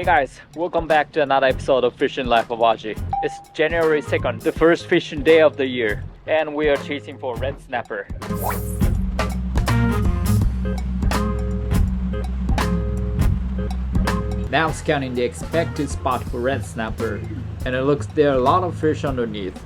guys, welcome back to another episode of Fishing Life of Aji. It's January 2nd, the first fishing day of the year, and we are chasing for red snapper. Now scanning the expected spot for red snapper, and it looks there are a lot of fish underneath.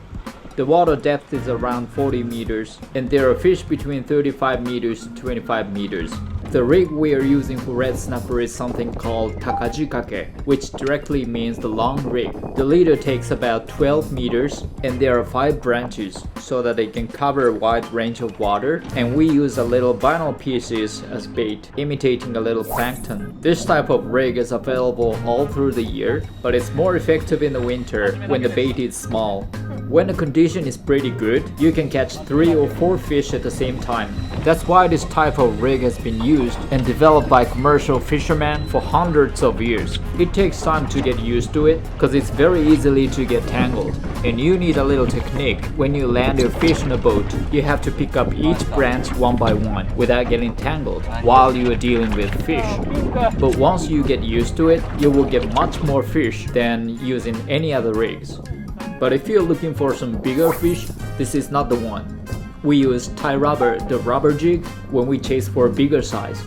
The water depth is around 40 meters, and there are fish between 35 meters to 25 meters. The rig we are using for red snapper is something called Taka Jikake, which directly means the long rig. The leader takes about 12 meters, and there are 5 branches so that it can cover a wide range of water, and we use a little vinyl pieces as bait, imitating a little plankton. This type of rig is available all through the year, but it's more effective in the winter when the bait is small. When the condition is pretty good, you can catch 3 or 4 fish at the same time. That's why this type of rig has been used and developed by commercial fishermen for hundreds of years. It takes time to get used to it because it's very easily to get tangled, and you need a little technique. When you land your fish in a boat, you have to pick up each branch one by one without getting tangled while you are dealing with fish. But once you get used to it, you will get much more fish than using any other rigs. But if you're looking for some bigger fish, this is not the one. We use tie rubber, the rubber jig, when we chase for a bigger size.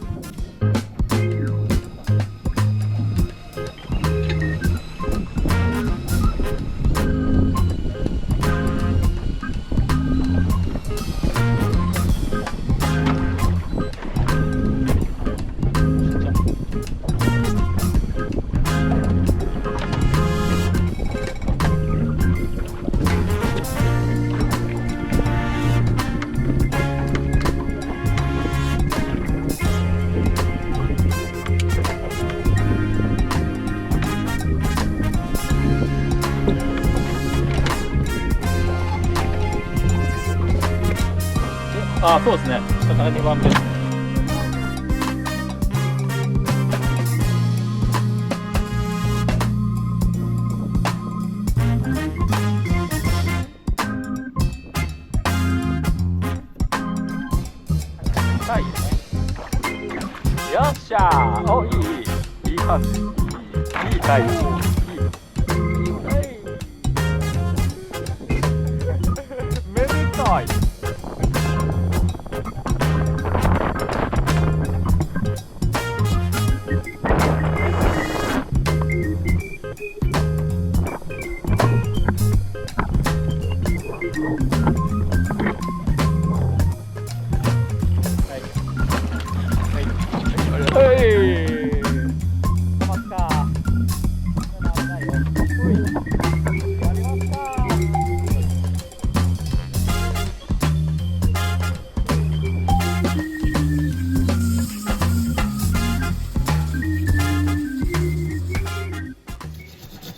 Ah, そうですね。だから2番目。はい。よっしゃー。お、いい。いい感じ。いいタイム。はい。めでたい。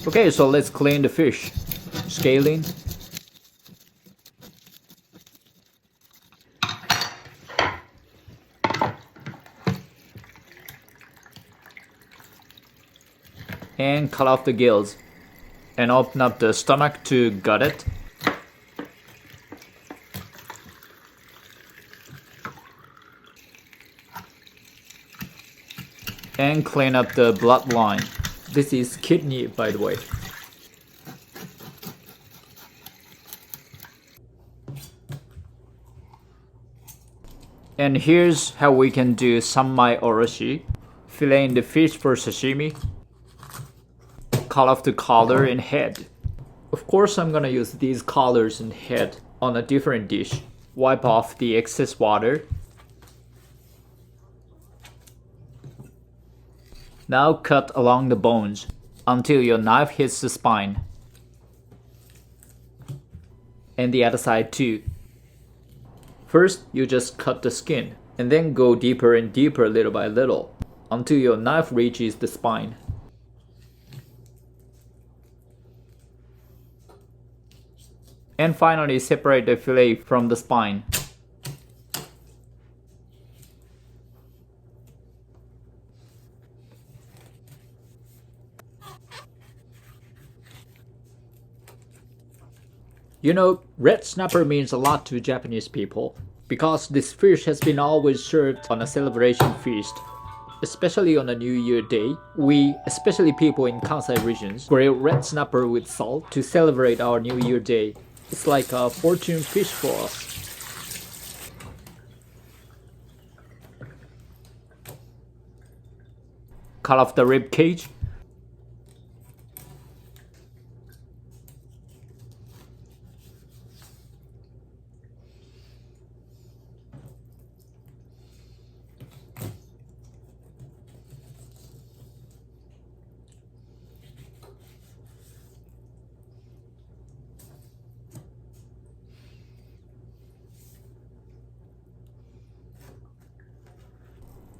Okay, so let's clean the fish. Scaling. And cut off the gills. And open up the stomach to gut it. And clean up the bloodline. This is kidney, by the way. And here's how we can do sanmai oroshi. Filleting the fish for sashimi. Cut off the collar and head. Of course I'm gonna use these collars and head on a different dish. Wipe off the excess water. Now cut along the bones until your knife hits the spine. And the other side too. First, you just cut the skin, and then go deeper and deeper little by little, until your knife reaches the spine. And finally, separate the fillet from the spine. You know, red snapper means a lot to Japanese people because this fish has been always served on a celebration feast. Especially on a New Year day, we, especially people in Kansai regions, grill red snapper with salt to celebrate our New Year day. It's like a fortune fish for us. Cut off the rib cage.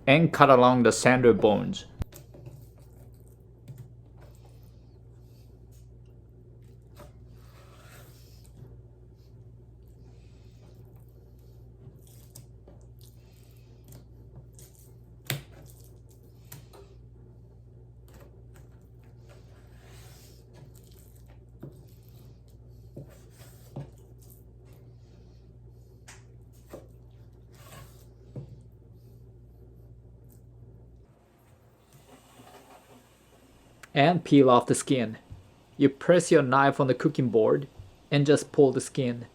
And cut along the center bones. And peel off the skin. You press your knife on the cooking board and just pull the skin.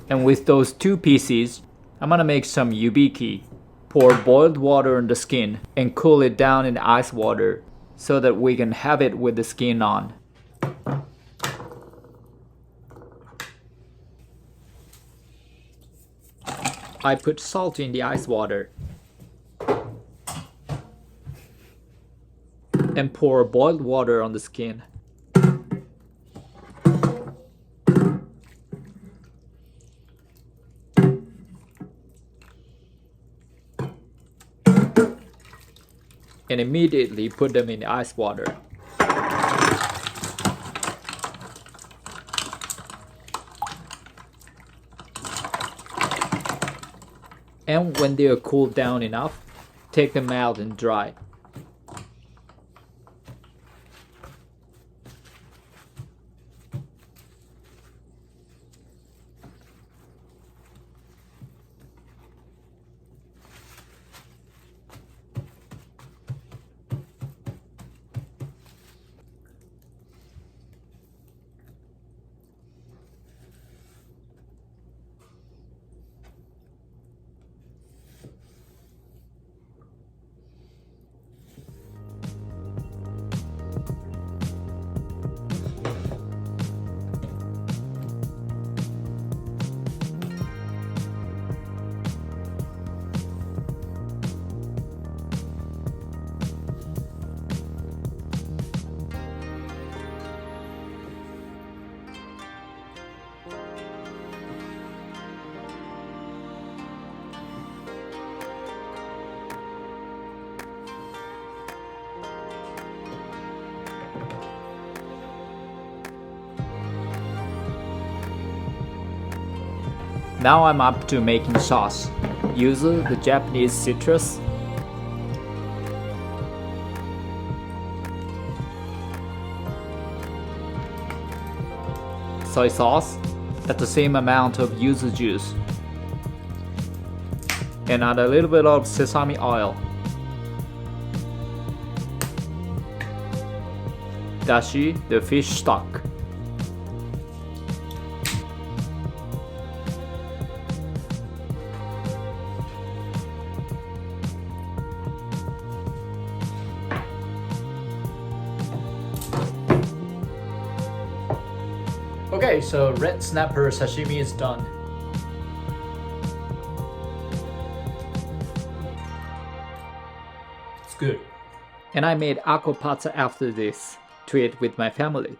And with those two pieces, I'm gonna make some yubiki. Pour boiled water on the skin and cool it down in ice water so that we can have it with the skin on. I put salt in the ice water and pour boiled water on the skin. And immediately put them in the ice water. And when they are cooled down enough, take them out and dry. Now I'm up to making sauce. Yuzu, the Japanese citrus. Soy sauce, at the same amount of yuzu juice. And add a little bit of sesame oil. Dashi, the fish stock. Okay, so red snapper sashimi is done. It's good. And I made akopatsu after this to eat with my family.